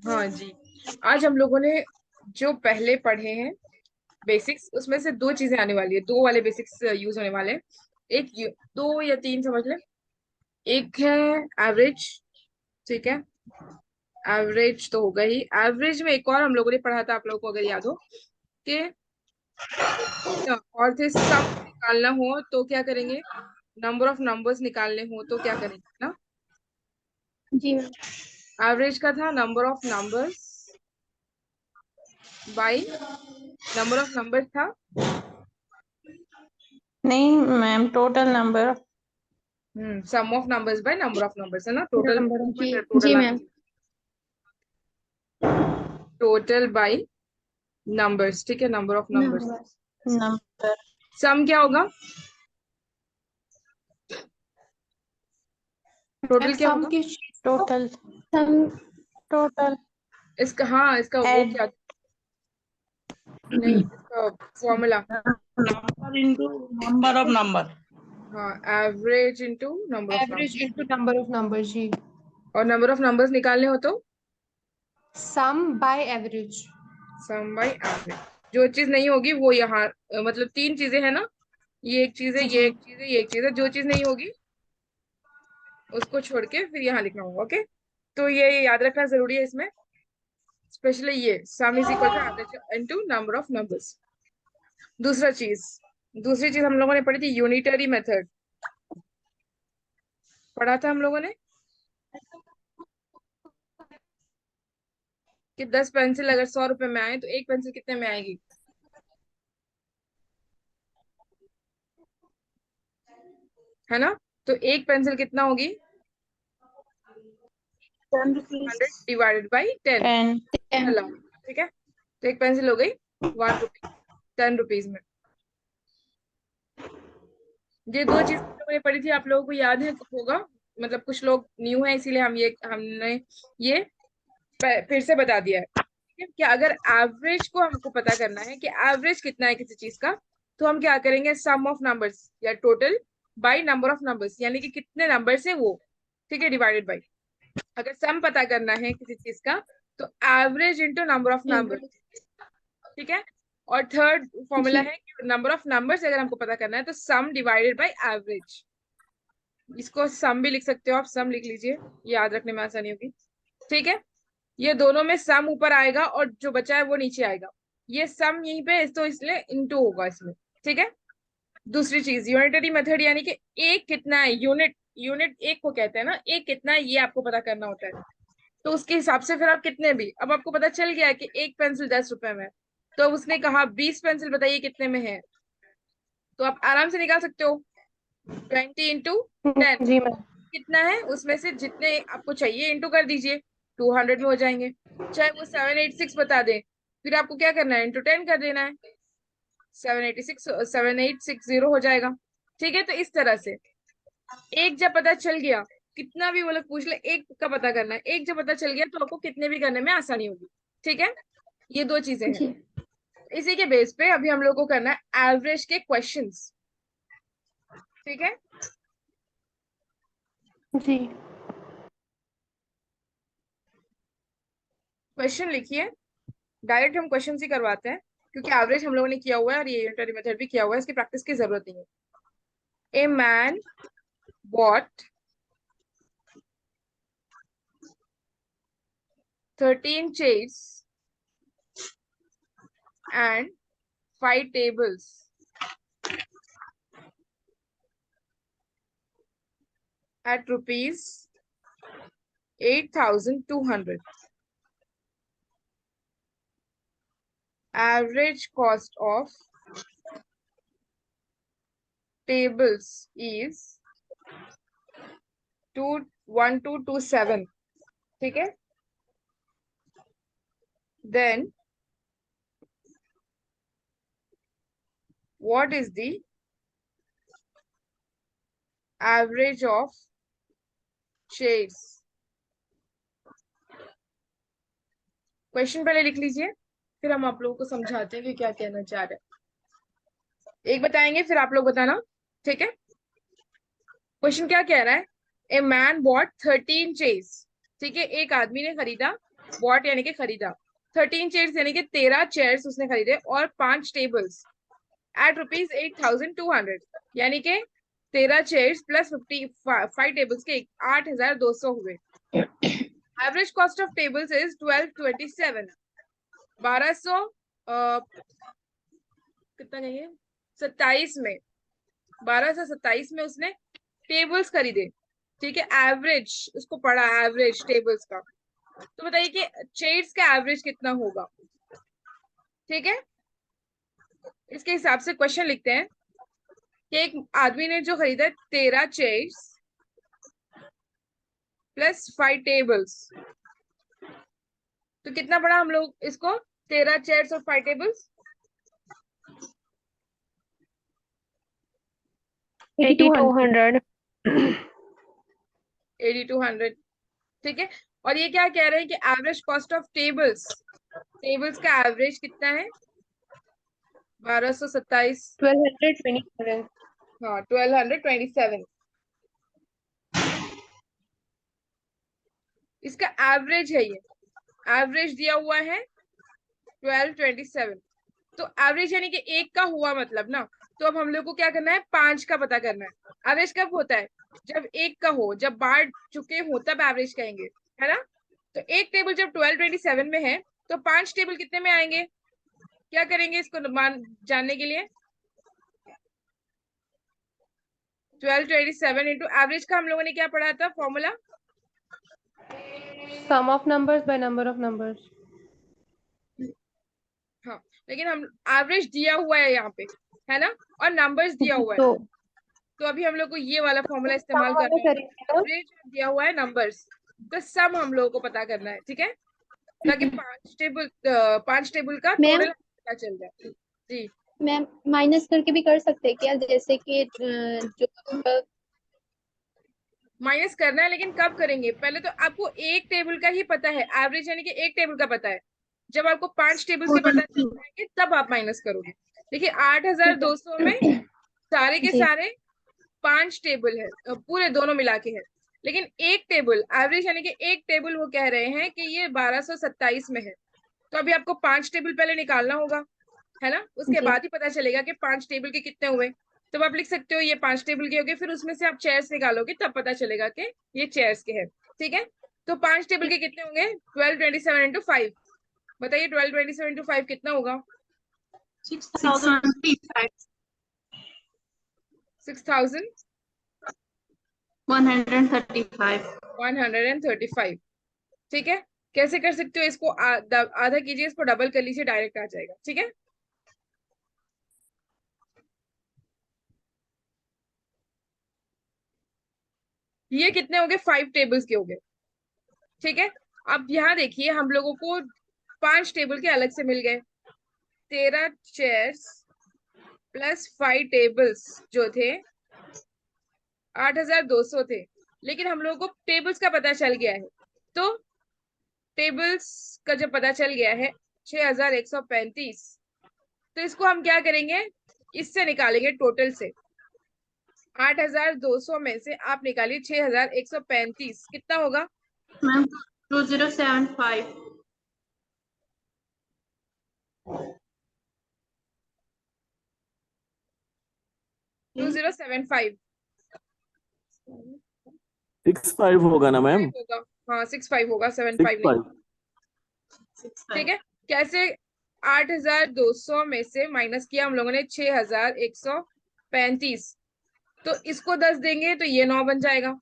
हाँ जी। आज हम लोगों ने जो पहले पढ़े हैं बेसिक्स, उसमें से दो चीजें आने वाली है, दो वाले बेसिक्स यूज होने वाले हैं। दो या तीन समझ ले। एक है एवरेज, ठीक है। एवरेज तो होगा ही। एवरेज में एक और हम लोगों ने पढ़ा था, आप लोगों को अगर याद हो कि और थे सम निकालना हो तो क्या करेंगे, नंबर ऑफ नंबर्स निकालने हो तो क्या करेंगे ना। जी मैम। एवरेज का था number of numbers by number of numbers था। नहीं ma'am, total number of sum of numbers by number of numbers है ना, टोटल नंबर जी। टोटल जी आना मैम। चाहिए। टोटल बाय नंबर्स, ठीक है, number of numbers. Number number sum क्या होगा, टोटल क्या सम होगा की टोटल सम टोटल इसका। हाँ, इसका वो एड क्या, नहीं इसका formula. Number into number of number. हाँ, average into number of average number. Into number of number जी। और नंबर ऑफ नंबर्स निकालने हो तो sum by average. Sum by average. जो चीज नहीं होगी वो यहाँ मतलब तीन चीजें हैं ना, ये एक चीज है, ये जी। एक चीज है, ये एक चीज है। जो चीज नहीं होगी उसको छोड़ के फिर यहाँ लिखना होगा। ओके, तो ये याद रखना जरूरी है इसमें, स्पेशली ये sum is equal to average into number of numbers. दूसरा चीज दूसरी चीज हम लोगों ने पढ़ी थी यूनिटरी मेथड, पढ़ा था हम लोगों ने कि 10 पेंसिल अगर 100 रुपए में आए तो एक पेंसिल कितने में आएगी, है ना। तो एक पेंसिल कितना होगी, 100 डिवाइडेड बाई 10, 10 10। चला, ठीक है। तो एक पेंसिल हो गई 1 रुपी, 10 रुपीज में। ये दो चीज हम लोगों ने पढ़ी थी, आप लोगों को याद है होगा, मतलब कुछ लोग न्यू है इसीलिए हमने ये फिर से बता दिया है, ठीक है? कि अगर एवरेज को हमको पता करना है कि एवरेज कितना है किसी चीज का, तो हम क्या करेंगे, सम ऑफ नंबर्स या total bye number of numbers, यानी कि कितने नंबर से वो, ठीक है, डिवाइडेड बाय। अगर सम पता करना है किसी चीज का तो average into number of number, ठीक है। और थर्ड फॉर्मूला जी। है कि नंबर ऑफ नंबर्स अगर हमको पता करना है तो सम डिवाइडेड बाय एवरेज। इसको सम भी लिख सकते हो आप, सम लिख लीजिए, याद रखने में आसानी होगी, ठीक है। ये दोनों में सम ऊपर आएगा और जो बचा है वो नीचे आएगा। ये सम यहीं पे तो इसलिए इनटू होगा इसमें, ठीक है। दूसरी चीज यूनिटरी मेथड, यानी कि एक कितना है, यूनिट यूनिट एक को कहते हैं ना, एक कितना है ये आपको पता करना होता है। तो उसके हिसाब से फिर आप कितने भी, अब आपको पता चल गया है कि एक पेंसिल 10 रुपए में है, तो अब उसने कहा 20 पेंसिल बताइए कितने में है, तो आप आराम से निकाल सकते हो। 20 इंटू 10 जी मैम। कितना है, उसमें से जितने आपको चाहिए इंटू कर दीजिए, 200 में हो जाएंगे। चाहे वो 786 बता दे, फिर आपको क्या करना है, इंटू 10 कर देना है, 786 7860 हो जाएगा, ठीक है। तो इस तरह से एक जब पता चल गया, कितना भी वो लोग पूछ ले, एक का पता करना है, एक जब पता चल गया तो आपको कितने भी करने में आसानी होगी, ठीक है। ये दो चीजें हैं। जी। इसी के बेस पे अभी हम लोग को करना है एवरेज के क्वेश्चंस, ठीक है। जी। क्वेश्चन लिखिए, डायरेक्ट हम क्वेश्चन ही करवाते हैं, क्योंकि एवरेज हम लोगों ने किया हुआ है और ये यूनिटरी मेथड भी किया हुआ है, इसकी प्रैक्टिस की जरूरत नहीं है। A man bot 13 chairs and 5 tables at rupees 8,200. Average cost of tables is 1227, ठीक है। Then what is the average of chairs? Question पहले लिख लीजिए, फिर हम आप लोगों को समझाते हैं कि क्या कहना चाह रहे हैं। एक बताएंगे फिर आप लोग बताना, ठीक है। क्वेश्चन क्या कह रहा है, ए मैन बॉट 13 चेयर्स, ठीक है, एक आदमी ने खरीदा बॉट यानी कि खरीदा। 13 चेयर्स यानी कि 13 चेयर्स उसने खरीदे, और 5 टेबल्स एट ₹8,200 यानी कि 13 चेयर्स प्लस 5 टेबल्स के 8,200 हुए। Average cost of tables is 1227। 1200 कितना कहिए 27 में, 1227 में उसने टेबल्स खरीदे। ठीक है, एवरेज उसको पड़ा, एवरेज टेबल्स का। तो बताइए कि चेयर्स का एवरेज कितना होगा। ठीक है, इसके हिसाब से क्वेश्चन लिखते हैं कि एक आदमी ने जो खरीदा 13 चेयर्स प्लस 5 टेबल्स, तो कितना पड़ा हम लोग इसको, 13 चेयर्स और 5 टेबल्स 8200। 8200। ठीक है, और ये क्या कह रहे हैं कि average cost of tables, tables का एवरेज कितना है 1227। 1227। हाँ 1227। इसका एवरेज है, ये एवरेज दिया हुआ है 1227। तो एवरेज यानी कि एक का हुआ मतलब ना, तो अब हम लोग को क्या करना है, 5 का पता करना है। एवरेज कब होता है, जब एक का हो, जब बाढ़ चुके हो तब एवरेज कहेंगे, है ना। तो एक टेबल जब 1227 में है, तो 5 टेबल कितने में आएंगे, क्या करेंगे इसको मान जानने के लिए। 1227 इंटू एवरेज का हम लोगों ने क्या पढ़ा था formula, Sum of numbers by number of numbers. हाँ लेकिन हम एवरेज दिया हुआ है यहाँ पे, है ना, और नंबर्स दिया हुआ है, तो तो अभी हम लोग को ये वाला फॉर्मूला sum इस्तेमाल वाले करना है। करेंगे ना? एवरेज दिया हुआ है नंबर्स, तो सम हम लोगों को पता करना है। ठीक है, ताकि 5 टेबल का मैम टोटल पता चल जाए। जी मैम माइनस करके भी कर सकते हैं क्या, जैसे कि जो माइनस करना है, लेकिन कब करेंगे, पहले तो आपको एक टेबल का ही पता है, एवरेज यानी कि एक टेबल का पता है। जब आपको 5 टेबल्स के पता चल जाएंगे तब आप माइनस करोगे। देखिए 8,200 में सारे के जी सारे 5 टेबल है, पूरे दोनों मिला के है, लेकिन एक टेबल एवरेज यानी कि एक टेबल वो कह रहे हैं कि ये 1227 में है। तो अभी आपको 5 टेबल पहले निकालना होगा, है ना, उसके जी बाद ही पता चलेगा कि 5 टेबल के कितने हुए। तो आप लिख सकते हो ये 5 टेबल के हो गए, फिर उसमें से आप चेयर्स निकालोगे तब पता चलेगा कि ये चेयर्स के हैं। ठीक है, तो 5 टेबल के कितने होंगे, 1227 इंटू 5। बताइए 1227 इंटू 5 कितना होगा, 6,135. 6,135। ठीक है, कैसे कर सकते हो इसको, आधा कीजिए, इसको डबल कर लीजिए, डायरेक्ट आ जाएगा। ठीक है, ये कितने हो गए, 5 टेबल्स के हो गए। ठीक है, अब यहाँ देखिए हम लोगों को 5 टेबल के अलग से मिल गए, 13 चेयर्स प्लस 5 टेबल्स जो थे 8,200 थे, लेकिन हम लोगों को टेबल्स का पता चल गया है। तो टेबल्स का जब पता चल गया है 6,135, तो इसको हम क्या करेंगे, इससे निकालेंगे टोटल से। 8,200 में से आप निकालिए 6,135, कितना होगा, Ma'am, 2075. 2075 65 होगा ना मैम, होगा। हाँ 65 होगा, 75 नहीं। 65। ठीक है, कैसे, 8,200 में से माइनस किया हम लोगों ने 6,135, तो इसको 10 देंगे तो ये 9 बन जाएगा।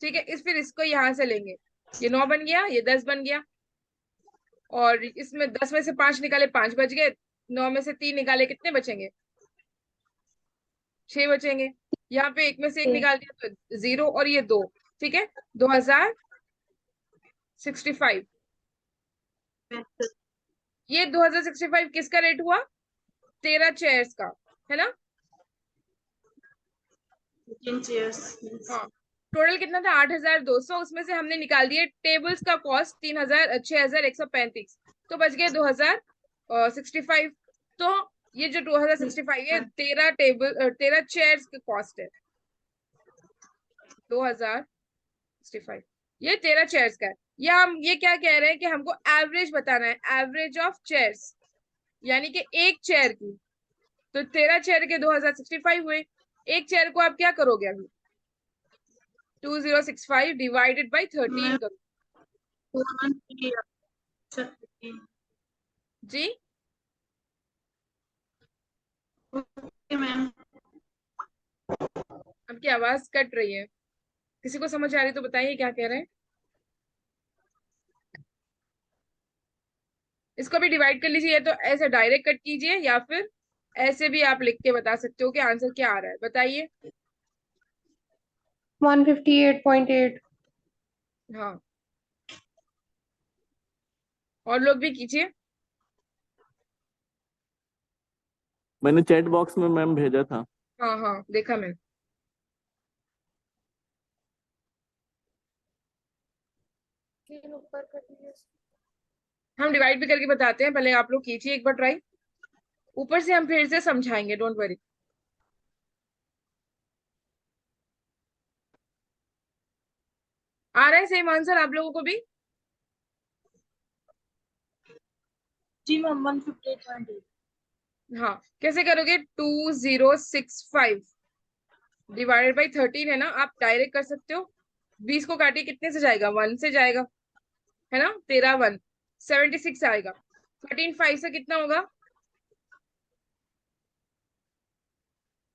ठीक है, फिर इसको यहाँ से लेंगे, ये 9 बन गया, ये 10 बन गया, और इसमें 10 में से 5 निकाले 5 बच गए, 9 में से 3 निकाले कितने बचेंगे, 6 बचेंगे। यहाँ पे एक में से एक निकाल दिया तो 0 और ये 2। ठीक है, 2065। ये 2065 किसका रेट हुआ, 13 चेयर्स का, है ना। 15 chairs. हाँ, टोटल कितना था 8,200, उसमें से हमने निकाल दिए टेबल्स का कॉस्ट 6,135, तो बच गए 2065। तो ये जो 2065 है 13 चेयर्स के कॉस्ट है, 2065 ये 13 चेयर्स का है। या हम ये क्या कह रहे हैं कि हमको एवरेज बताना है, एवरेज ऑफ चेयर्स, यानी कि एक चेयर की। तो 13 चेयर के 2065 हुए। एक चेयर को आप क्या करोगे अभी? 2065 डिवाइडेड बाई 13 करो। 413 अच्छा 15 जी ओके मैम आपकी आवाज कट रही है, किसी को समझ आ रही तो बताइए क्या कह रहे हैं। इसको भी डिवाइड कर लीजिए, तो ऐसे डायरेक्ट कट कीजिए या फिर ऐसे भी आप लिख के बता सकते हो कि आंसर क्या आ रहा है, बताइए। 158.8. हाँ, और लोग भी कीजिए। मैंने चैट बॉक्स में मैम भेजा था। हाँ हाँ, देखा मैंने। हम डिवाइड भी करके बताते हैं, पहले आप लोग कीजिए एक बार ट्राई, ऊपर से हम फिर से समझाएंगे, डोंट वरी। आ रहा है सेम आंसर आप लोगों को भी? जी मैम 158.8 हाँ, कैसे करोगे? 2065 डिवाइडेड बाई 13 है ना, आप डायरेक्ट कर सकते हो। 20 को काटिए, कितने से जाएगा? 1 से जाएगा, है ना। 13 1 76 आएगा। 13 5 से कितना होगा?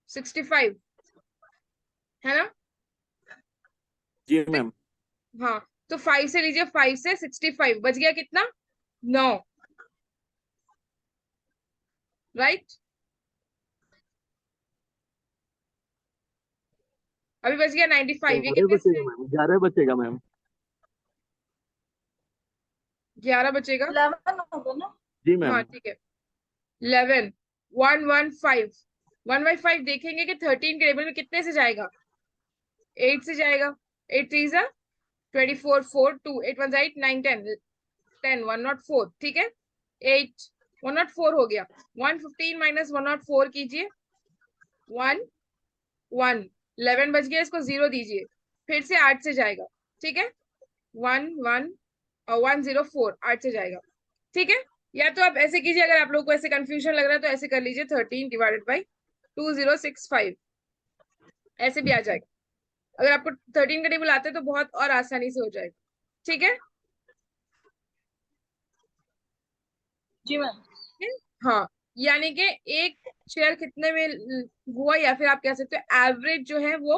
65, है ना। जी मैम। हाँ, तो 5 से लीजिए, 5 से 65 बच गया कितना? 9, राइट। अभी बच गया 95, ये 11 कितने से बचेगा जाएगा? मैम, 11 बचेगा मैम। 11 बचेगा। 11 होगा ना जी हाँ मैम। ठीक है। 11 115 1/5 देखेंगे कि 13 के टेबल में कितने से जाएगा? 8 से जाएगा। 8 3 जा 24 4 2 8 1 8 9 10 10 104, ठीक है। 8 104 हो गया। 115 माइनस 104 कीजिए, 1 1 11 बच गया, इसको 0 दीजिए, फिर से 8 से जाएगा, ठीक है। 1 1 और 104 8 से जाएगा, ठीक है। या तो आप ऐसे कीजिए, अगर आप लोग को ऐसे कंफ्यूजन लग रहा है तो ऐसे कर लीजिए, 13 डिवाइडेड बाई 2065, ऐसे भी आ जाएगा। अगर आपको 13 का टेबल आता है तो बहुत और आसानी से हो जाएगा, ठीक है। जी मैम हाँ, यानी कि एक शेयर कितने में हुआ, या फिर आप कह सकते हो एवरेज जो है वो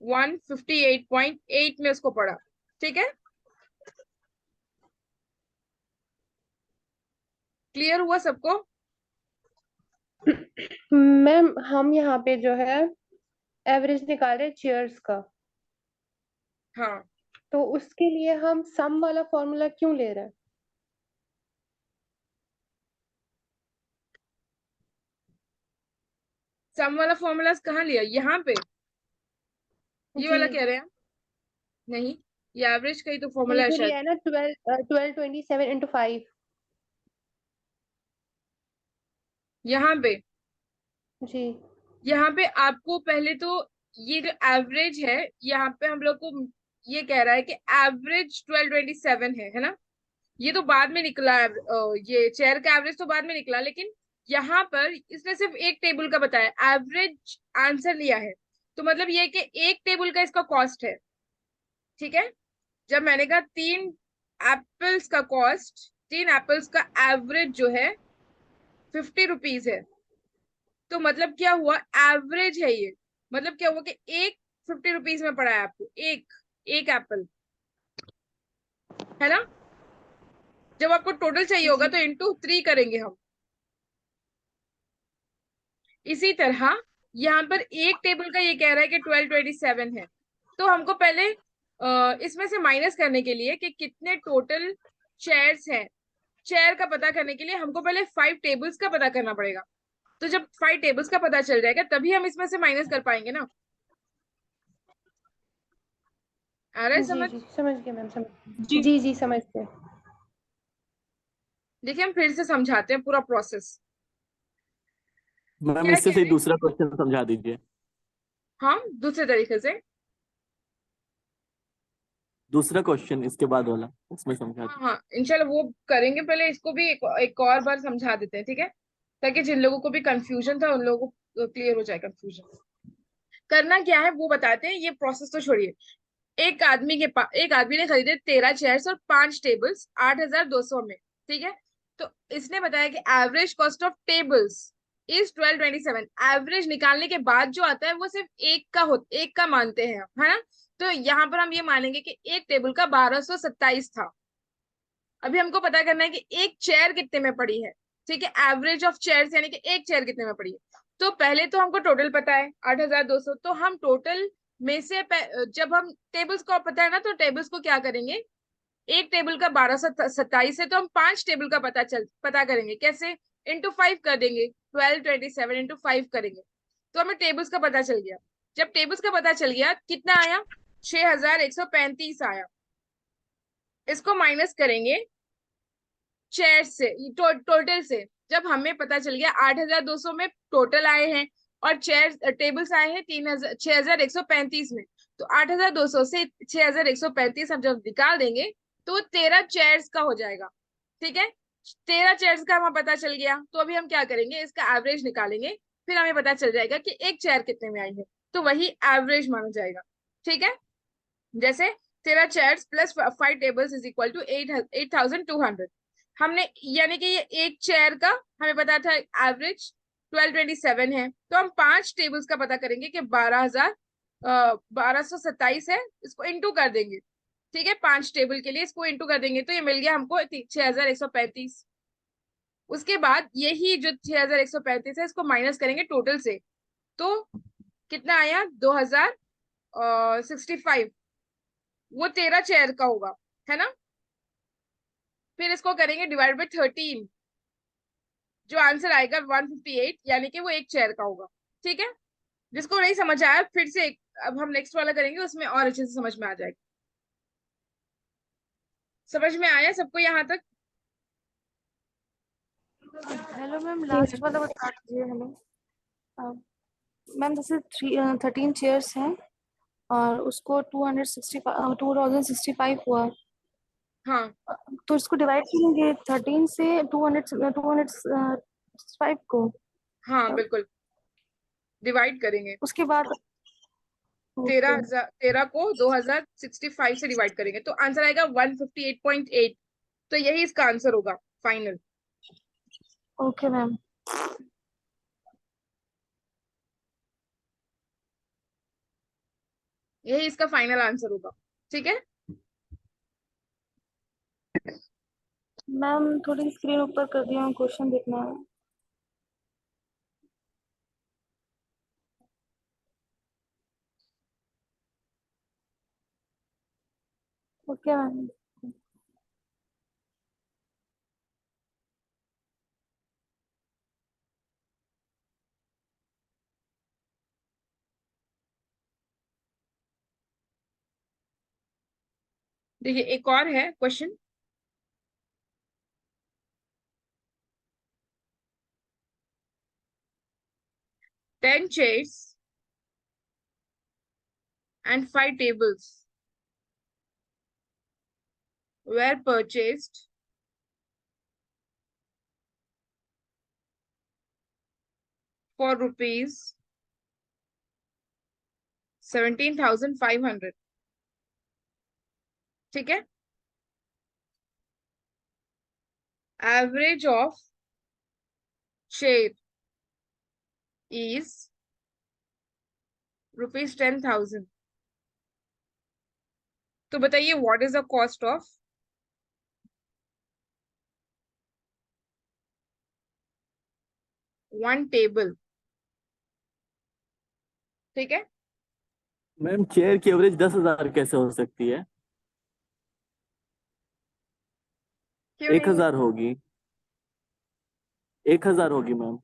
158.8 में उसको पड़ा, ठीक है। क्लियर हुआ सबको? मैम हम यहाँ पे जो है एवरेज निकाल रहे चेयर्स का, हाँ, तो उसके लिए हम सम वाला फॉर्मूला क्यों ले रहे हैं? सम वाला फॉर्मूला कहाँ लिया? यहाँ पे ये जी वाला कह रहे हैं? नहीं, ये एवरेज का ही तो फॉर्मूला ये है जो शायद। लिया है ना 1227 into 5। यहाँ पे, जी यहाँ पे आपको पहले तो ये जो एवरेज है, यहाँ पे हम लोग को ये कह रहा है कि एवरेज 1227 है ना। ये तो बाद में निकला है, ये चेयर का एवरेज तो बाद में निकला, लेकिन यहाँ पर इसने सिर्फ एक टेबल का बताया, एवरेज आंसर लिया है। तो मतलब ये है कि एक टेबल का इसका कॉस्ट है, ठीक है। जब मैंने कहा 3 एप्पल्स का कॉस्ट, 3 एप्पल्स का एवरेज जो है 50 रुपीज है, तो मतलब क्या हुआ? एवरेज है ये। मतलब क्या हुआ कि एक 50 रुपीज में पड़ा है आपको, एक एक एप्पल, है ना। जब आपको टोटल चाहिए होगा तो इंटू 3 करेंगे हम। इसी तरह यहाँ पर एक टेबल का ये कह रहा है कि 1227 है, तो हमको पहले इसमें से माइनस करने के लिए कि कितने टोटल चेयर्स हैं, चेयर का पता करने के लिए हमको पहले 5 टेबल्स का पता करना पड़ेगा। तो जब 5 टेबल्स का पता चल जाएगा तभी हम इसमें से माइनस कर पाएंगे ना। आ रहा है जी समझ? जी समझ गए मैम, समझ जी जी जी समझ गए। देखिए हम फिर से समझाते हैं पूरा प्रोसेस। मैम क्या इससे कह सही रहे हैं? दूसरा क्वेश्चन समझा दीजिए। हम दूसरे तरीके से, दूसरा क्वेश्चन इसके बाद वाला उसमें समझा हाँ दो। हाँ इंशाल्लाह वो करेंगे, पहले इसको भी एक और बार समझा देते हैं, ठीक है, ताकि जिन लोगों को भी कंफ्यूजन था उन लोगों को क्लियर हो जाए कंफ्यूजन। करना क्या है वो बताते हैं, ये प्रोसेस तो छोड़िए। एक आदमी ने खरीदे 13 चेयर्स और 5 टेबल्स 8,200 में, ठीक है। तो इसने बताया कि average cost of tables is 1227। Average निकालने के बाद जो आता है वो सिर्फ एक का मानते हैं, है ना। तो यहाँ पर हम ये मानेंगे कि एक टेबल का 1227 था। अभी हमको पता करना है कि एक चेयर कितने में पड़ी है, ठीक है, एवरेज ऑफ चेयर्स यानी कि एक चेयर कितने में पड़ी है। तो पहले तो हमको टोटल पता है 8,200, तो हम टोटल में से जब हम टेबल्स को पता है ना, तो टेबल्स को क्या करेंगे, एक टेबल का 1227 है तो हम 5 टेबल का पता करेंगे कैसे, इंटू 5 कर देंगे, 1227 इंटू 5 करेंगे, तो हमें टेबल्स का पता चल गया। जब टेबल्स का पता चल गया कितना आया, 6,135 आया। इसको माइनस करेंगे चेयर से, टोटल से। जब हमें पता चल गया 8,200 में टोटल आए हैं और चेयर टेबल्स आए हैं 6,135 में, तो 8,200 से 6,135 हम जब निकाल देंगे तो 13 चेयर्स का हो जाएगा, ठीक है। 13 चेयर्स का हमें पता चल गया, तो अभी हम क्या करेंगे, इसका एवरेज निकालेंगे, फिर हमें पता चल जाएगा कि एक चेयर कितने में आई है, तो वही एवरेज माना जाएगा, ठीक है। जैसे 13 chairs plus 5 tables is equal to 8,200। हमने यानी कि ये एक चेयर का हमें पता था एवरेज 1227 है, तो हम 5 टेबल्स का पता करेंगे कि 1227 है, इसको इंटू कर देंगे, ठीक है। 5 टेबल के लिए इसको इंटू कर देंगे तो ये मिल गया हमको 6,135। उसके बाद यही जो 6,135 है इसको माइनस करेंगे टोटल से, तो कितना आया 2,065, वो 13 चेयर का होगा, है ना। फिर इसको करेंगे डिवाइड बाई 13, जो आंसर आएगा 158, यानी कि वो एक चेयर का होगा, ठीक है। जिसको नहीं समझ आया फिर से अब हम नेक्स्ट वाला करेंगे, उसमें और अच्छे से समझ में आ जाएगा। समझ में आया सबको यहाँ तक? हेलो मैम, लास्ट वाला बता दीजिए। हेलो मैम, जैसे 13 चेयर्स हैं और उसको 2065 हुआ, हाँ तो इसको डिवाइड करेंगे 13 से 205 को। हाँ बिल्कुल डिवाइड करेंगे। उसके बाद ओके 13 को 2,065 से डिवाइड करेंगे तो आंसर आएगा 158.8। तो यही इसका आंसर होगा फाइनल। Okay ma'am. यही इसका फाइनल आंसर होगा, ठीक है। मैम थोड़ी स्क्रीन ऊपर कर दिया, क्वेश्चन देखना है। Okay ma'am. देखिए एक और है question. 10 chairs and 5 tables were purchased for rupees 17,500, ठीक है। Average of chair is rupees 10,000। तो बताइए what is the cost of one table, ठीक है। मैम चेयर की एवरेज 10,000 कैसे हो सकती है? क्यों एक नहीं हो? हजार होगी, 1,000 होगी मैम।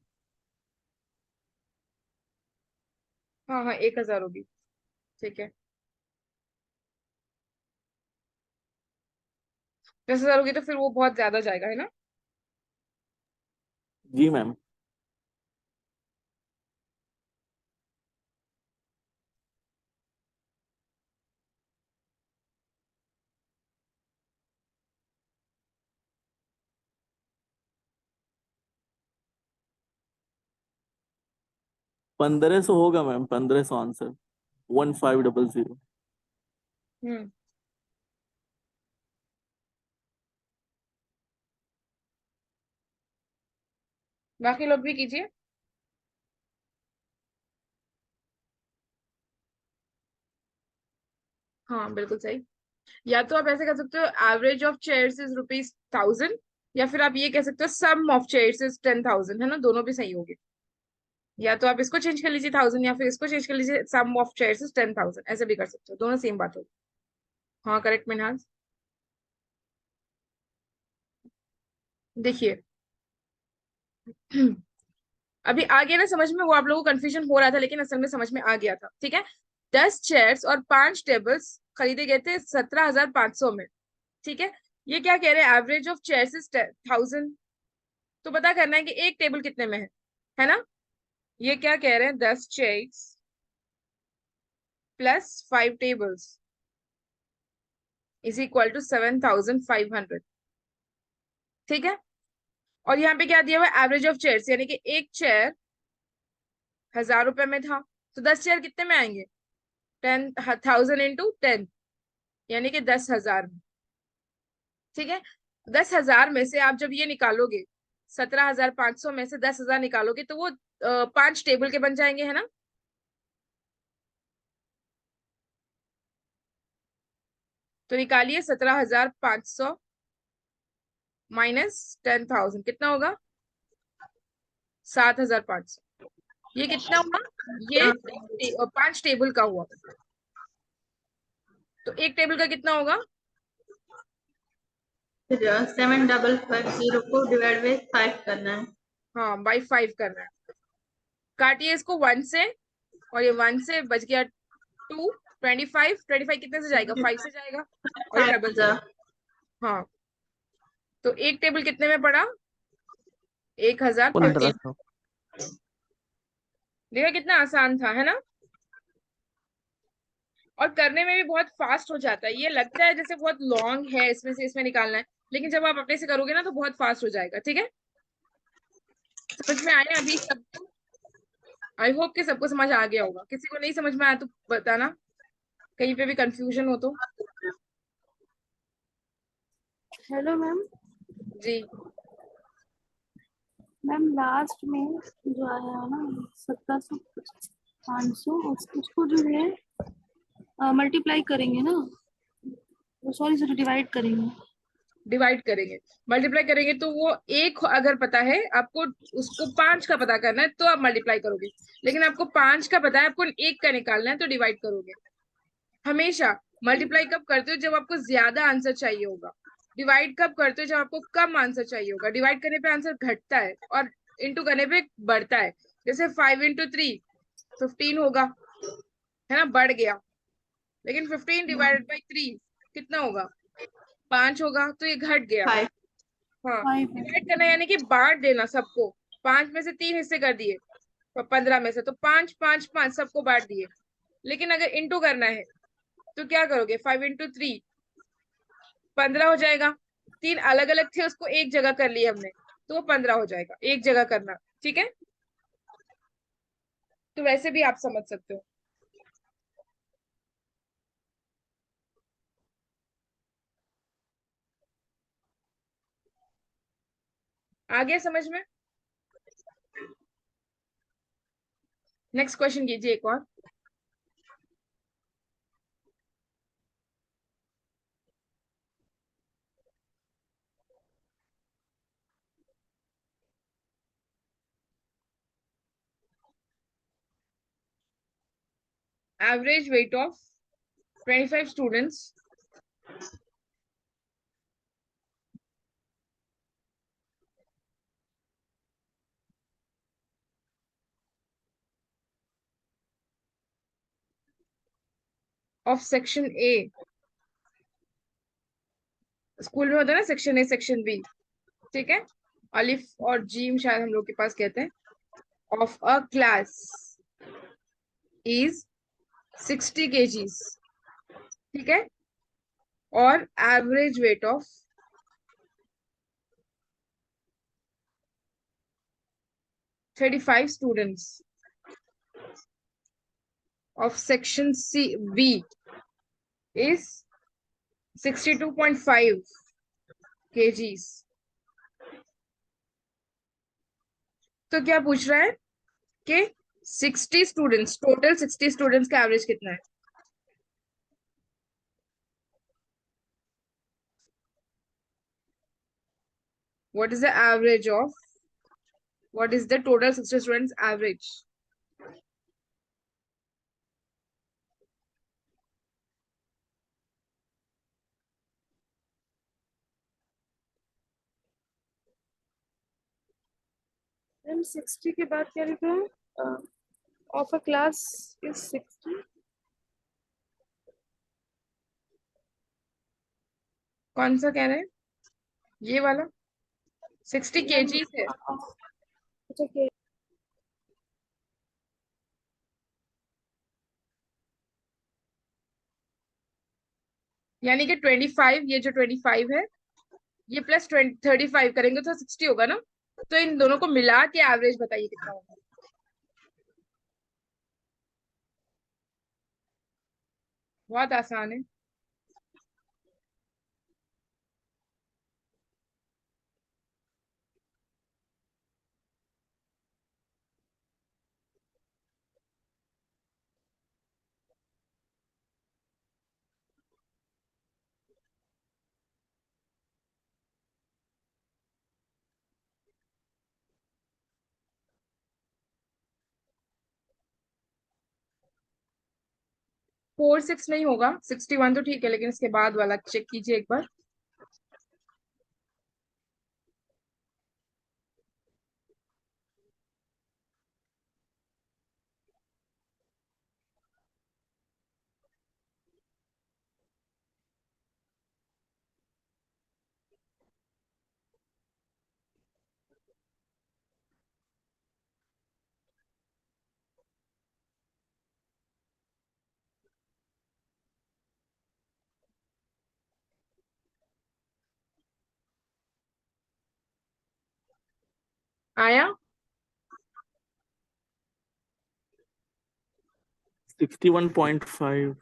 हाँ हाँ 1,000 होगी, ठीक है। 10,000 होगी तो फिर वो बहुत ज्यादा जाएगा, है ना। जी मैम। 1500 होगा मैम, 1500 आंसर, 1500। हम्म बाकी लोग भी कीजिए। हाँ बिल्कुल सही। या तो आप ऐसे कर सकते हो, एवरेज ऑफ चेयर्स इज ₹1000, या फिर आप ये कह सकते हो सम ऑफ चेयर्स इज 10,000, है ना, दोनों भी सही होंगे। या तो आप इसको चेंज कर लीजिए 1000, या फिर इसको चेंज कर लीजिए सम ऑफ चेयर्स इज 10,000, ऐसे भी कर सकते हो, दोनों सेम बात होगी। हाँ करेक्ट मिनहाज। देखिए अभी आ गया ना समझ में, वो आप लोगों को कंफ्यूजन हो रहा था लेकिन असल में समझ में आ गया था, ठीक है। 10 चेयर्स और 5 टेबल्स खरीदे गए थे 17,500 में, ठीक है। ये क्या कह रहे हैं, एवरेज ऑफ चेयर्स इज 1000। तो पता करना है कि एक टेबल कितने में है ना। ये क्या कह रहे हैं, 10 chairs plus 5 tables is equal to 7,500, ठीक है। और यहाँ पे क्या दिया हुआ है, एवरेज ऑफ चेयर्स, यानी कि एक चेयर 1000 रुपए में था, तो 10 चेयर कितने में आएंगे, 10,000 × 10, यानी कि 10,000 में, ठीक है। 10,000 में से आप जब ये निकालोगे, 17,500 में से 10,000 निकालोगे तो वो 5 टेबल के बन जाएंगे, है ना। तो निकालिए 17,500 माइनस 10,000 कितना होगा, 7,500। ये कितना हुआ, ये 5 टेबल का हुआ। तो एक टेबल का कितना होगा, 7,550 को डिवाइड बाई 5 करना है। हाँ बाई 5 करना है। काटिए इसको 1 से, और ये 1 से बच गया 2, 25 कितने से जाएगा, 5 से जाएगा, और ये डबल से। 5,000। हाँ तो एक टेबल कितने में पड़ा, 1,050। 1500। देखा कितना आसान था, है ना। और करने में भी बहुत फास्ट हो जाता है, ये लगता है जैसे बहुत लॉन्ग है इसमें से इसमें निकालना है, लेकिन जब आप अपने से करोगे ना तो बहुत फास्ट हो जाएगा, ठीक है। समझ में आया अभी सबको, आई होप कि सबको समझ आ गया होगा। किसी को नहीं समझ में आया तो बताना, कहीं पे भी कंफ्यूजन हो तो। Hello ma'am. जी मैम लास्ट में जो आया है ना 1700 500, उसको जो है मल्टीप्लाई करेंगे ना, सॉरी डिवाइड करेंगे। डिवाइड करेंगे, मल्टीप्लाई करेंगे, तो वो एक अगर पता है आपको, उसको 5 का पता करना है तो आप मल्टीप्लाई करोगे, लेकिन आपको 5 का पता है, आपको एक का निकालना है तो डिवाइड करोगे। हमेशा मल्टीप्लाई कब करते हो, जब आपको ज्यादा आंसर चाहिए होगा। डिवाइड कब करते हो, जब आपको कम आंसर चाहिए होगा। डिवाइड करने पे आंसर घटता है और इंटू करने पे बढ़ता है। जैसे 5 × 3 15 होगा, है ना, बढ़ गया। लेकिन 15 डिवाइडेड बाई 3 कितना होगा, 5 होगा, तो ये घट गया। 5। हाँ 5 है। डिवाइड करना यानी कि बांट देना सबको। 5 में से 3 हिस्से कर दिए, 15 में से तो 5 5 5 सबको बांट दिए। लेकिन अगर इंटू करना है तो क्या करोगे, 5 × 3 15 हो जाएगा। 3 अलग अलग थे, उसको एक जगह कर लिए हमने, तो वो 15 हो जाएगा, एक जगह करना, ठीक है। तो वैसे भी आप समझ सकते हो। आ गया समझ में। नेक्स्ट क्वेश्चन कीजिए एक और। Average weight of 25 students of section A, school में होता है ना सेक्शन ए सेक्शन बी, ठीक है। अलिफ और जीम शायद हम लोग के पास कहते हैं। Of a class is 60 kgs, ठीक है। और average weight of 35 students of section C B is 62.5 kgs. तो क्या पूछ रहा है कि 60 स्टूडेंट्स, टोटल 60 स्टूडेंट्स का एवरेज कितना है? What is the average of, what is the total 60 students average? Ma'am 60 के बाद क्या लिख रहा है? Of a class is 60. कौन सा कह रहे हैं? ये वाला 60 kgs है। अच्छा के यानी कि 25, ये जो 25 है ये प्लस 35 करेंगे तो 60 होगा ना। तो इन दोनों को मिला के एवरेज बताइए कितना होगा। बहुत आसान है। फोर सिक्स नहीं होगा, 61 तो ठीक है, लेकिन इसके बाद वाला चेक कीजिए एक बार। आया? 61.5।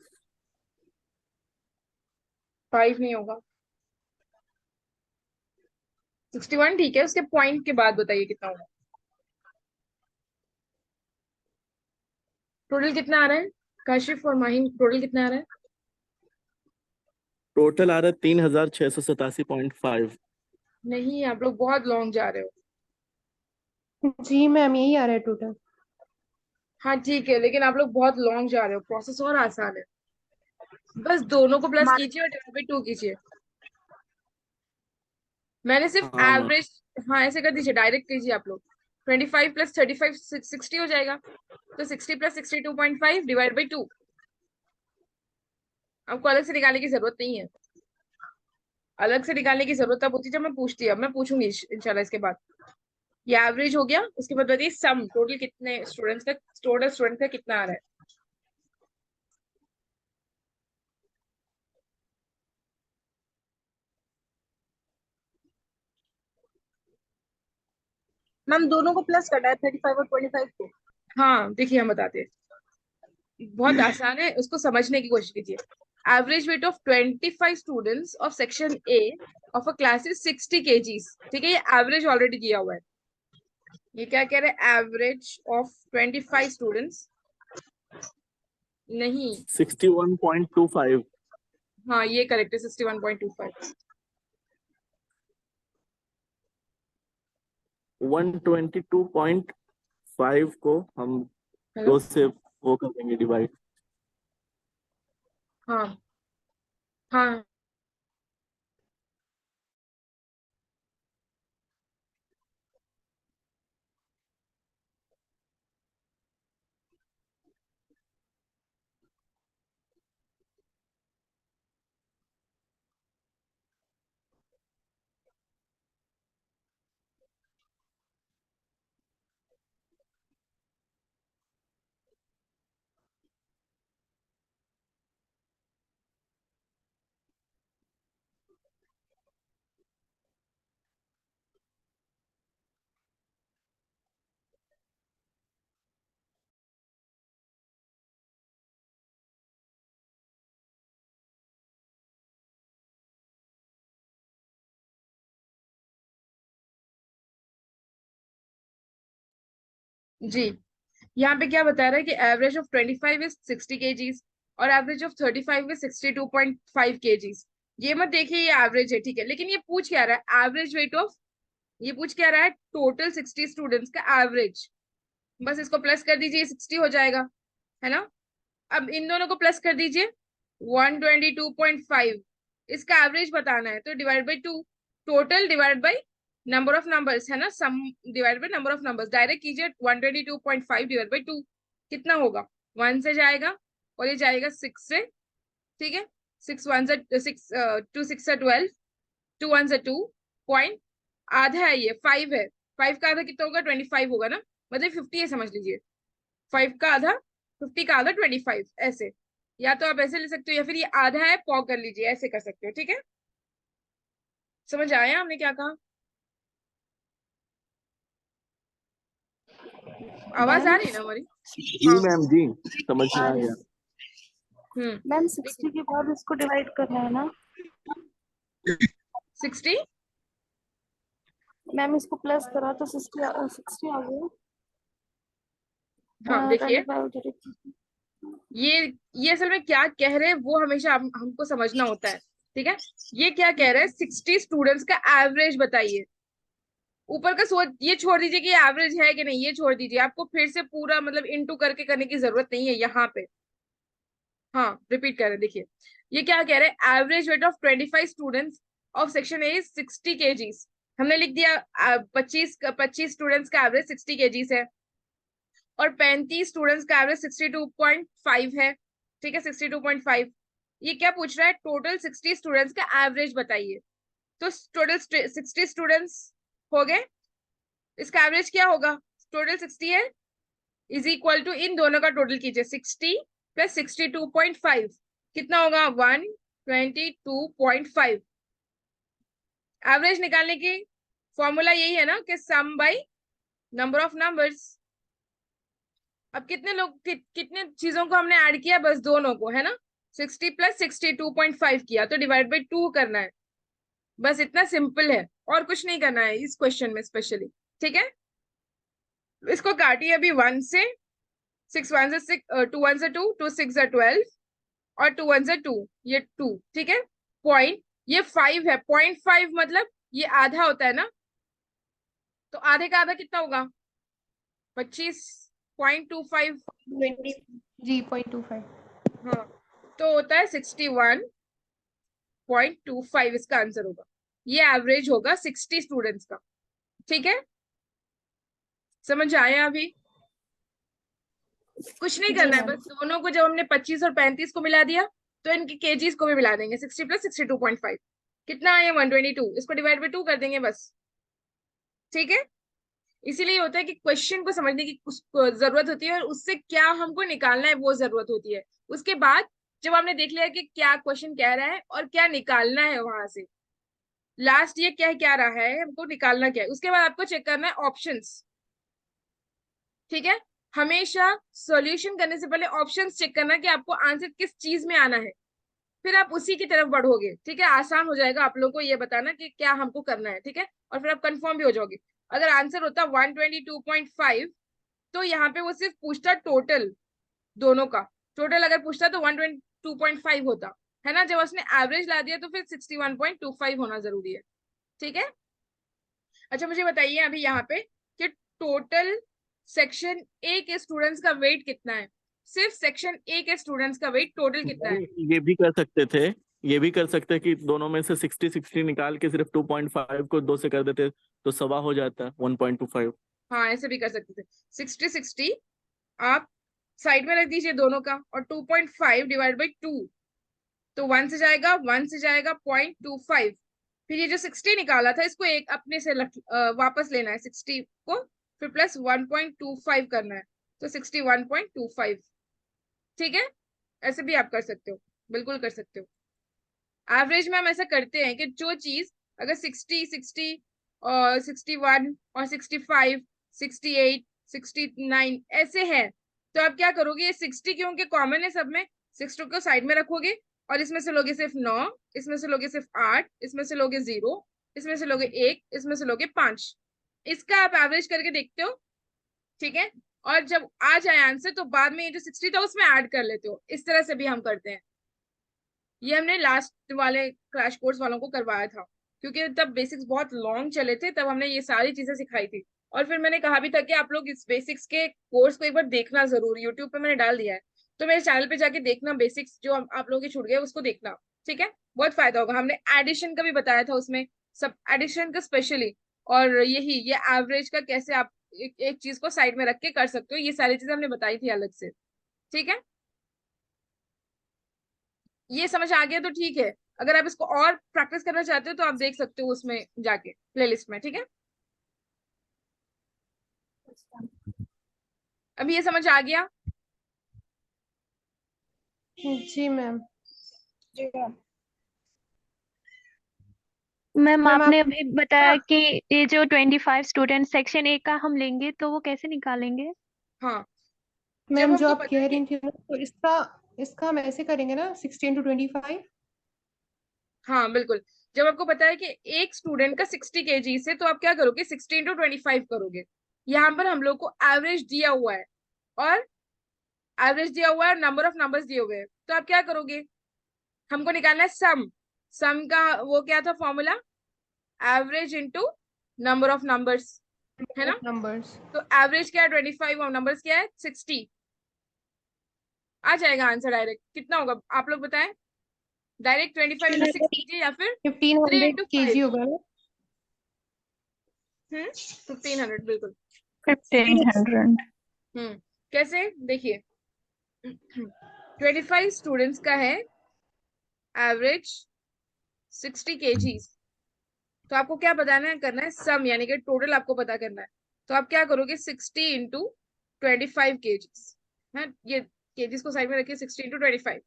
5 नहीं होगा, 61 ठीक है, उसके पॉइंट के बाद बताइए कितना होगा। टोटल कितना आ रहा है काशिफ और माहिन, टोटल कितना आ रहा है? टोटल आ रहा है 3687.5। नहीं, आप लोग बहुत लॉन्ग जा रहे हो। जी मैम, यही आ रहा है टोटल। हाँ ठीक है, लेकिन आप लोग बहुत लॉन्ग जा रहे हो, प्रोसेस और आसान है। बस दोनों को प्लस कीजिए और डिवाइड बाई 2 कीजिए। मैंने सिर्फ हाँ मैम। एवरेज, हाँ ऐसे कर दीजिए, डायरेक्ट कीजिए आप लोग। 25 प्लस 35 60 हो जाएगा। तो 60 प्लस 62.5 डिवाइड बाई 2। आपको अलग से निकालने की जरूरत नहीं है। अलग से निकालने की जरूरत तब होती जब मैं पूछती, अब मैं पूछूंगी इंशाल्लाह इसके बाद। ये एवरेज हो गया, उसके बाद बताइए सम, टोटल कितने स्टूडेंट्स का, टोटल स्टूडेंट का कितना आ रहा है? मैम दोनों को प्लस करना है 35 और 25 को. हाँ देखिए, हम बताते हैं, बहुत आसान है, उसको समझने की कोशिश कीजिए। Average weight of 25 students of section A of a class is 60 kgs। ठीक है, ये एवरेज ऑलरेडी दिया हुआ है। ये क्या कह रहे हैं? एवरेज ऑफ 25 स्टूडेंट्स, नहीं, 61.25। हाँ ये करेक्ट है, 61.25। 122.5 को हम हेलो, 2 से वो कर देंगे डिवाइड। हाँ हाँ, जी, यहाँ पे क्या बता रहा है कि एवरेज ऑफ 25 इज 60 kgs और एवरेज ऑफ 35 इज 62.5 kgs। ये मत देखिए ये एवरेज है, ठीक है, लेकिन ये पूछ क्या रहा है, एवरेज वेट ऑफ, ये पूछ क्या रहा है, टोटल 60 स्टूडेंट्स का एवरेज। बस इसको प्लस कर दीजिए, 60 हो जाएगा, है ना। अब इन दोनों को प्लस कर दीजिए, 122.5, इसका एवरेज बताना है तो divide by 2, total divide by number of numbers, है ना, sum divide by number of numbers, direct कीजिए, 122.5 डिवाइड बाई 2 कितना होगा, 1 से जाएगा और ये जाएगा 6 से, ठीक है, 6 1 से 6, 2 6 से 12, 2 1 से 2 पॉइंट, आधा है ये 5 है, 5 का आधा कितना होगा, 25 होगा ना, मतलब 50 है समझ लीजिए, 5 का आधा 50 का आधा 25, ऐसे, या तो आप ऐसे ले सकते हो या फिर ये आधा है पॉ कर लीजिए, ऐसे कर सकते हो, ठीक है। समझ आया हमने क्या कहा, आवाज आ मैम रही है ना हमारी। जी हाँ, मैम जी, समझ में आ गया। मैम 60 के बाद इसको डिवाइड करना है ना। 60, मैम इसको प्लस करा तो 60 आ गया। हाँ देखिए 25 ये असल में क्या कह रहे हैं वो हमेशा हमको समझना होता है, ठीक है। ये क्या कह रहे हैं, 60 स्टूडेंट्स का एवरेज बताइए। ऊपर का सोच ये छोड़ दीजिए कि एवरेज है कि नहीं, ये छोड़ दीजिए, आपको फिर से पूरा मतलब इनटू करके करने की जरूरत नहीं है यहाँ पे। हाँ रिपीट कर रहे हैं, देखिए ये क्या कह रहे हैं, average weight of 25 students of section A is 60 kgs। हमने लिख दिया 25 स्टूडेंट्स का एवरेज 60 kgs है और 35 स्टूडेंट्स का एवरेज 62.5 है, ठीक है, 62.5। ये क्या पूछ रहा है, टोटल 60 स्टूडेंट्स का एवरेज बताइए। तो टोटल 60 स्टूडेंट्स हो गए, इसका एवरेज क्या होगा, टोटल 60 है, इज इक्वल टू इन दोनों का टोटल कीजिए, 60 प्लस 62.5 कितना होगा, 122.5। एवरेज निकालने की फॉर्मूला यही है ना कि सम बाई नंबर ऑफ नंबर्स। अब कितने लोग कितने चीजों को हमने ऐड किया, बस दोनों को, है ना, 60 प्लस 62.5 किया तो डिवाइड बाई 2 करना है, बस इतना सिंपल है, और कुछ नहीं करना है इस क्वेश्चन में स्पेशली, ठीक है। इसको काटिए अभी 1 से, 6 1 से 6, 2 1 से 2, 2 6 से 12 और 2 1 से 2, ये 2, ठीक है, पॉइंट, ये 5 है, 0.5 मतलब ये आधा होता है ना, तो आधे का आधा कितना होगा, 25.25, 20 जी 0.25। हाँ, तो होता है 61.25, इसका आंसर होगा, ये एवरेज होगा 60 स्टूडेंट्स का, ठीक है। समझ आया अभी, कुछ नहीं जी करना है, मैम। बस दोनों को जब हमने 25 और 35 को मिला दिया तो इनके केजीज को भी मिला देंगे, 60 प्लस 62.5 कितना आया, 122, इसको डिवाइड बाई 2 कर देंगे बस, ठीक है। इसीलिए होता है कि क्वेश्चन को समझने की जरूरत होती है और उससे क्या हमको निकालना है वो जरूरत होती है। उसके बाद जब हमने देख लिया कि क्या क्वेश्चन कह रहा है और क्या निकालना है वहां से, लास्ट ये क्या रहा है हमको निकालना क्या है, उसके बाद आपको चेक करना है ऑप्शंस, ठीक है। हमेशा सॉल्यूशन करने से पहले ऑप्शंस चेक करना कि आपको आंसर किस चीज में आना है, फिर आप उसी की तरफ बढ़ोगे, ठीक है, आसान हो जाएगा आप लोगों को ये बताना कि क्या हमको करना है, ठीक है, और फिर आप कंफर्म भी हो जाओगे। अगर आंसर होता 122.5 तो यहाँ पे वो सिर्फ पूछता टोटल, दोनों का टोटल अगर पूछता तो 122.5 होता, है ना, जब उसने एवरेज ला दिया तो फिर 61.25 होना जरूरी है, ठीक है। अच्छा मुझे बताइए अभी यहाँ पे कि टोटल सेक्शन ए के स्टूडेंट्स का वेट कितना है, सिर्फ सेक्शन ए के स्टूडेंट्स का वेट टोटल कितना है। ये भी कर सकते थे, ये भी कर सकते कि दोनों में से 60 निकाल के सिर्फ 2.5 को 2 से कर देते तो सवा हो जाता 1.25। हाँ ऐसे भी कर सकते थे, 60 आप साइड में रख दीजिए दोनों का, और 2.5 डिवाइड बाई 2, तो 1 से जाएगा, 1 से जाएगा 0.25, फिर ये जो 60 निकाला था इसको एक अपने से वापस लेना है 60 को, फिर प्लस 1.25 करना है, तो 61.25, ठीक है। ऐसे भी आप कर सकते हो, बिल्कुल कर सकते हो। एवरेज में हम ऐसा करते हैं कि जो चीज अगर 60 60 और 61 और 65 68 69 ऐसे है तो आप क्या करोगे, ये 60 क्योंकि कॉमन है सब में, 60 को साइड में रखोगे और इसमें से लोगे सिर्फ 9, इसमें से लोगे सिर्फ 8, इसमें से लोगे 0, इसमें से लोगे 1, इसमें से लोगे 5, इसका आप एवरेज करके देखते हो, ठीक है। और जब आ जाए आंसर तो बाद में ये जो 60 था उसमें ऐड कर लेते हो। इस तरह से भी हम करते हैं। ये हमने लास्ट वाले क्रैश कोर्स वालों को करवाया था, क्योंकि तब बेसिक्स बहुत लॉन्ग चले थे, तब हमने ये सारी चीजें सिखाई थी। और फिर मैंने कहा भी था कि आप लोग इस बेसिक्स के कोर्स को एक बार देखना जरूर, यूट्यूब पे मैंने डाल दिया है, तो मेरे चैनल पे जाके देखना, बेसिक्स जो आप लोगों के छूट गए उसको देखना, ठीक है। बहुत फायदा होगा। हमने एडिशन का भी बताया था उसमें, सब एडिशन का स्पेशली, और यही ये एवरेज का कैसे आप एक चीज को साइड में रख के कर सकते हो, ये सारी चीजें हमने बताई थी अलग से, ठीक है। ये समझ आ गया तो ठीक है। अगर आप इसको और प्रैक्टिस करना चाहते हो तो आप देख सकते हो उसमें जाके प्लेलिस्ट में, ठीक है। अभी ये समझ आ गया? जी मैम। मैम मैम आपने आप अभी बताया कि ये जो 25 स्टूडेंट सेक्शन ए का हम लेंगे तो वो कैसे निकालेंगे? हाँ, जब मैम जो हमको आप पता कह है रही कि, थी ना, तो इसका इसका हम ऐसे करेंगे ना, 16 to 25। हाँ बिल्कुल, जब आपको पता है कि एक स्टूडेंट का 60 kg से, तो आप क्या करोगे, 16 to 25 करोगे। यहाँ पर हम लोग को एवरेज दिया हुआ है, और एवरेज दिया हुआ है, नंबर ऑफ नंबर्स दिए हुए हैं, तो आप क्या करोगे, हमको निकालना है सम। सम का वो क्या था formula, average into number of numbers, है ना। नंबर्स। तो एवरेज क्या है 25 और नंबर्स क्या है 60। आ जाएगा आंसर डायरेक्ट, कितना होगा आप लोग बताएं। डायरेक्ट 25 into 6 कीजिए, या फिर 3 1500 into kg 5। होगा ना? 1500 बिल्कुल। 1500। कैसे देखिए, 25 स्टूडेंट्स का है एवरेज 60 kg, तो आपको क्या बताना है, करना है सम, यानी कि टोटल आपको पता करना है। तो आप क्या करोगे, 60 into 25 kgs है, ये केजीज को साइड में रखिए, 60 into 25।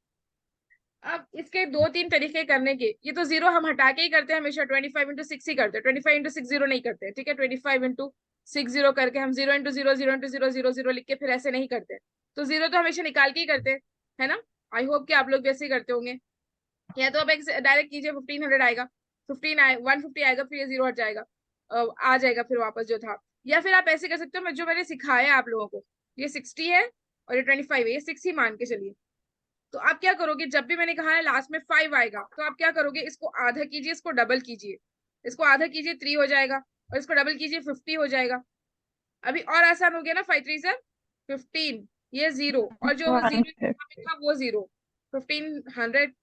अब इसके दो तीन तरीके करने के, ये तो जीरो हम हटा के ही करते हैं हमेशा, 25 into 6 ही करते हैं, 25 into 6 जीरो नहीं करते हैं, ठीक है। 25 into 6 जीरो करके हम 0 into 0 0 into 0 0 0 लिख के फिर ऐसे नहीं करते, तो जीरो तो हमेशा निकाल के ही करते हैं, है ना। आई होप कि आप लोग भी ऐसे ही करते होंगे। या तो आप एक डायरेक्ट कीजिए, 1500 आएगा, 150 आएगा, फिर ये जीरो हट जाएगा, आ जाएगा फिर वापस जो था। या फिर आप ऐसे कर सकते हो, मैं जो मैंने सिखाया आप लोगों को, ये 60 है और ये 25 है, ये 6 ही मान के चलिए। तो आप क्या करोगे, जब भी मैंने कहा है लास्ट में 5 आएगा, तो आप क्या करोगे, इसको आधा कीजिए, इसको डबल कीजिए, इसको आधा कीजिए 3 हो जाएगा, और इसको डबल कीजिए 50 हो जाएगा। अभी और आसान हो गया ना, 5 3 15, ये जीरो, और जो जीरो 150। था वो जीरो, 1500,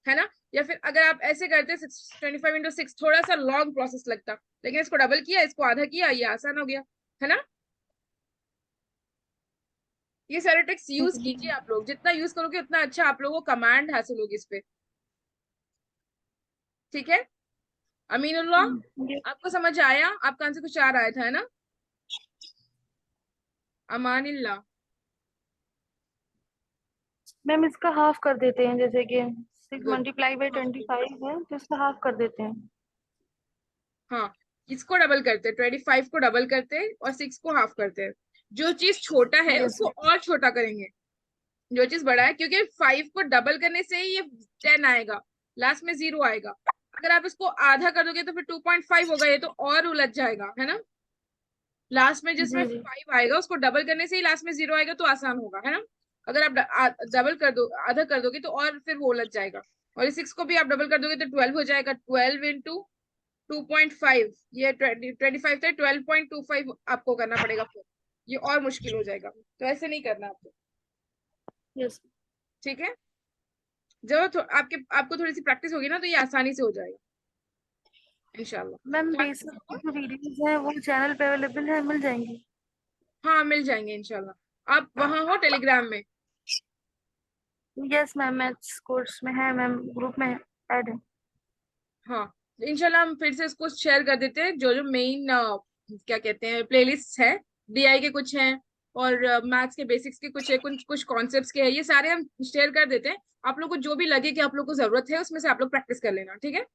है ना। या फिर अगर आप ऐसे करते 25 into 6, थोड़ा सा लॉन्ग प्रोसेस लगता, लेकिन इसको डबल किया, इसको आधा किया, ये आसान हो गया, है ना। ये सारे ट्रिक्स यूज कीजिए आप लोग, जितना यूज करोगे उतना अच्छा आप लोगों को कमांड हासिल होगी इस पे, ठीक है। अमीनुल्लाह, आपको समझ आया, आपका आंसर कुछ आ रहा था, है ना। अमानिल्लाह, मैम इसका हाफ कर देते हैं, जैसे कि 6 गुड। मल्टीप्लाई बाई 25 है तो इसका हाफ कर देते हैं। हाँ, इसको डबल करते हैं, 25 को डबल करते हैं और 6 को हाफ करते हैं। जो चीज छोटा है यस उसको और छोटा करेंगे, जो चीज बड़ा है, क्योंकि 5 को डबल करने से ही ये 10 आएगा, लास्ट में 0 आएगा। अगर आप इसको आधा कर दोगे तो फिर 2.5 होगा, ये तो और उलझ जाएगा, है ना। लास्ट में जिसमें जी जी 5 आएगा उसको डबल करने से ही लास्ट में 0 आएगा, तो आसान होगा, है ना। अगर आप डबल कर दो, आधा कर दोगे तो और फिर वो उलझ जाएगा। और 6 को भी आप डबल कर दोगे तो 12 हो जाएगा, 12 into 2.5, ये 25 था, 12.25 आपको करना पड़ेगा, फिर ये और मुश्किल हो जाएगा, तो ऐसे नहीं करना आपको, यस। ठीक है। जब आपको थोड़ी सी प्रैक्टिस होगी ना, तो ये आसानी से हो जाएगा इंशाल्लाह। मैम तो बेसिक की जो वीडियोस हैं वो चैनल पे अवेलेबल है, मिल जाएंगी? हाँ, मिल जाएंगे इंशाल्लाह। आप वहां हो टेलीग्राम में? यस मैम, मैथ्स कोर्स में है मैम, ग्रुप में ऐड है। हाँ, तो इंशाल्लाह हम फिर से इसको शेयर कर देते हैं, जो जो मेन क्या कहते हैं प्लेलिस्ट है, डीआई के कुछ हैं, और मैथ्स के बेसिक्स के कुछ है, कुछ कुछ कॉन्सेप्ट्स के हैं, ये सारे हम शेयर कर देते हैं। आप लोग को जो भी लगे कि आप लोग को जरूरत है उसमें से आप लोग प्रैक्टिस कर लेना, ठीक है।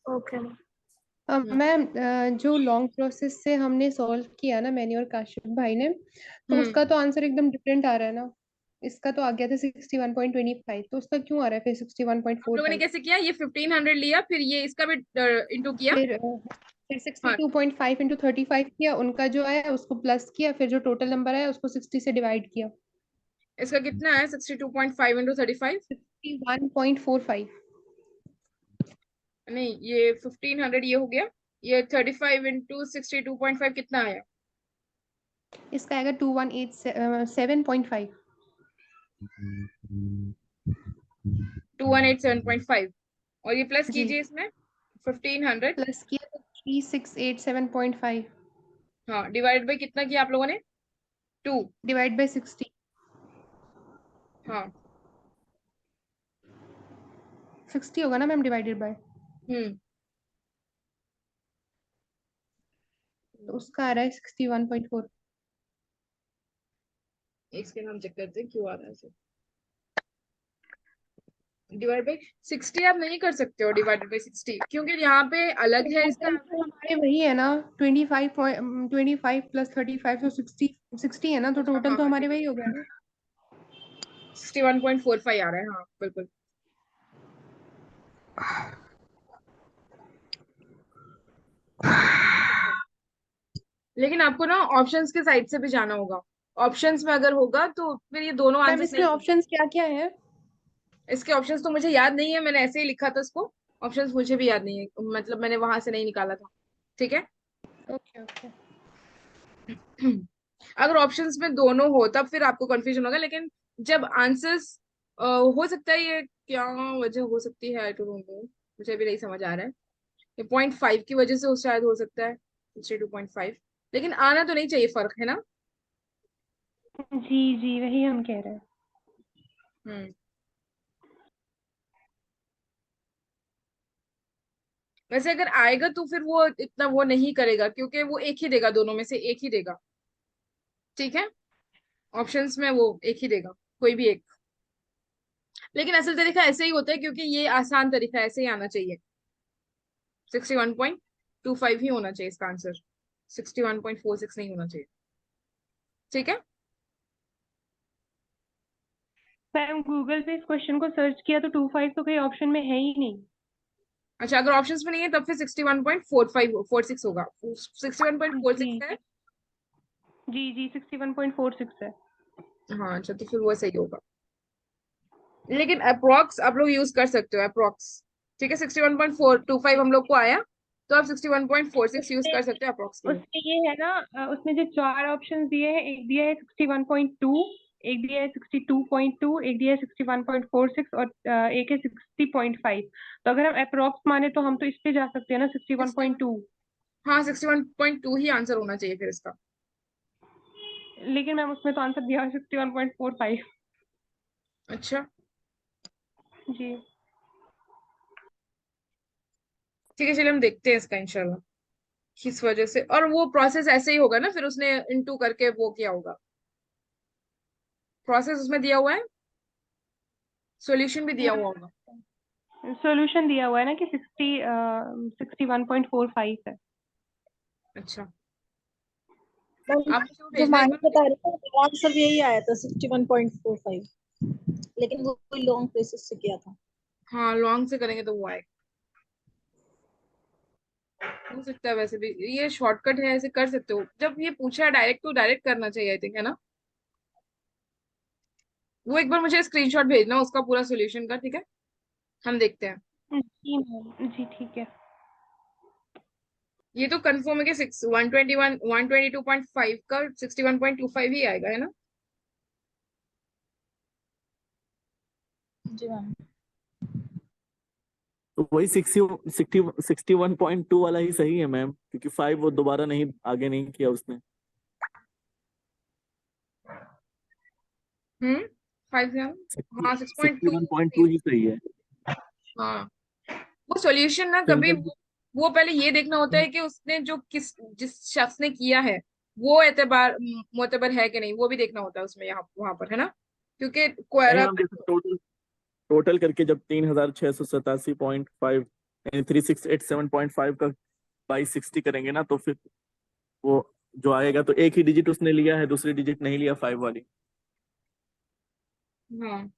ओके। मैम जो लॉन्ग प्रोसेस से हमने सॉल्व किया ना, मैंने और काशिफ भाई ने, तो उसका तो आंसर एकदम डिफरेंट आ रहा है ना। इसका तो आ गया था 61.25, तो उसका क्यों आ रहा है फिर आप लोगों ने 61.45? कैसे किया, ये 1500 लिया, फिर ये इसका भी इंटू किया। फिर फिर हाँ 62.5 इंटू 35 किया, उनका जो आया उसको प्लस किया, फिर जो टोटल नंबर आया उसको 60 से डिवाइड किया। इसका कितना है 62.5 इंटू 35? 61.45। नहीं ये 1500 ये हो गया। ये 35 इंटू 62.5 कितना आया? इसका आएगा 2187.5। 2187.5। और ये प्लस जी, कीजिए इसमें 1500। प्लस किया तो 3687.5 हाँ डिवाइड बाई कितना किया आप लोगों ने? 2। Divide by 60। हाँ 60 होगा ना मैम डिवाइडेड बाय, तो उसका आ रहा है 61.4। एक सेकंड हम चेक करते हैं क्यों आ रहा है ऐसे। डिवाइड बाई 60 आप नहीं कर सकते हो डिवाइडेड बाई 60, क्योंकि यहाँ पे अलग है इसका टोटल तो हमारे वही है ना, 25 प्लस 35 तो 60 है ना, तो हाँ टोटल हाँ तो हाँ हमारे ठीक है वही हो गया ना। 61.45 आ रहा है, हाँ बिल्कुल। लेकिन आपको ना ऑप्शंस के साइड से भी जाना होगा। ऑप्शंस में अगर होगा तो फिर ये दोनों मैम आंसर इसमें सही है। ऑप्शंस क्या क्या है? इसके ऑप्शंस तो मुझे याद नहीं है, मैंने ऐसे ही लिखा था इसको। ऑप्शंस मुझे भी याद नहीं है, मतलब मैंने वहां से नहीं निकाला था। ठीक है। Okay okay. अगर ऑप्शंस में दोनों हो तब फिर आपको कंफ्यूजन होगा, लेकिन जब आंसर्स हो सकता है ये क्या वजह हो सकती है, आई डोंट नो, मुझे भी नहीं समझ आ रहा है। ये 0.5 की वजह से शायद हो सकता है 62.5, लेकिन आना तो नहीं चाहिए, फर्क है ना। जी जी वही हम कह रहे हैं। हम्म। वैसे अगर आएगा तो फिर वो इतना वो नहीं करेगा, क्योंकि वो एक ही देगा, दोनों में से एक ही देगा। ठीक है। ऑप्शंस में वो एक ही देगा, कोई भी एक। लेकिन असल तरीका ऐसे ही होता है, क्योंकि ये आसान तरीका है, ऐसे ही आना चाहिए। 61.25 ही होना चाहिए इसका आंसर, 61.46 नहीं होना चाहिए। ठीक है। मैम गूगल पे इस क्वेश्चन को सर्च किया तो 25 तो कहीं ऑप्शन में है ही नहीं। अच्छा अगर ऑप्शंस में नहीं है तब फिर 61.45 होगा, 61.46 जी है। जी जी 61.46 है। हाँ अच्छा तो फिर वो सही होगा। लेकिन अप्रोक्स आप लोग यूज कर सकते हो, अप्रोक्स। ठीक है 61.425 हम लोग को आया, तो आप 61.46 यूज उसमें कर सकते हो अप्रोक्स के लिए। उसमें ये है ना, उसमें जो चार ऑप्शन दिए हैं, एक दिया है 61.2, एक दिया है 62.2, एक दिया है 61.46 और एक है 60.5। तो अगर हम अप्रोक्स माने तो हम तो इस पे जा सकते हैं ना 61, 61.2। हाँ 61.2 ही आंसर होना चाहिए फिर इसका। लेकिन मैम उसमें तो आंसर दिया है 61.45। अच्छा जी ठीक है चलिए हम देखते हैं इसका इंशाल्लाह किस वजह से, और वो प्रोसेस ऐसे ही होगा ना, फिर उसने इनटू करके वो किया होगा। प्रोसेस उसमें दिया हुआ है, सॉल्यूशन भी दिया हुआ होगा। सॉल्यूशन दिया हुआ है ना कि 61.45 है। अच्छा मैम, आप मुझे वो जो भेजना एक मानी बार। बता रही थी मेरा आंसर यही आया था 61.45, लेकिन वो कोई लॉन्ग प्रोसेस से किया था। हाँ लॉन्ग से करेंगे तो वो आएगा, हो सकता है। वैसे भी ये शॉर्टकट है, ऐसे कर सकते हो। जब ये पूछा है डायरेक्ट तो डायरेक्ट करना चाहिए आई थिंक, है ना। वो एक बार मुझे स्क्रीनशॉट भेजना उसका पूरा सॉल्यूशन का, ठीक है। हम देखते हैं। जी मैम जी ठीक है। ये तो कंफर्म है कि 122.5 का 61.25 ही आएगा, है ना। जी मैम। तो वही 61.2 वाला ही सही है मैम, क्योंकि 5 वो दोबारा नहीं आगे नहीं किया उसने। 5 हाँ 6.2। 61.2 ही सही है। हाँ वो सॉल्यूशन ना कभी सिंगल। वो पहले ये देखना होता है कि उसने जो जिस शख्स ने किया है वो एतबार मोतबर है कि नहीं, वो भी देखना होता है उसमें, यहाँ वहां पर, है ना। क्योंकि नहीं क्वेरा मैम, जैसे टोटल टोटल करके जब 3687.5 यानी 3687.5 का बाई 60 करेंगे ना, तो फिर वो जो आएगा, तो एक ही डिजिट उसने लिया है, दूसरी डिजिट नहीं लिया 5 वाली। हाँ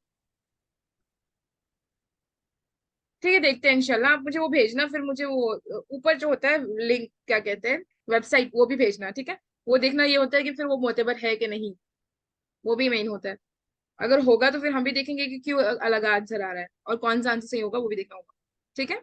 ठीक है, देखते हैं इंशाल्लाह। आप मुझे वो भेजना, फिर मुझे वो ऊपर जो होता है लिंक, क्या कहते हैं, वेबसाइट, वो भी भेजना, ठीक है। वो देखना ये होता है कि फिर वो मोतेबर है कि नहीं, वो भी मेन होता है। अगर होगा तो फिर हम भी देखेंगे कि क्यों अलग आंसर आ रहा है, और कौन सा आंसर सही होगा वो भी देखना होगा, ठीक है।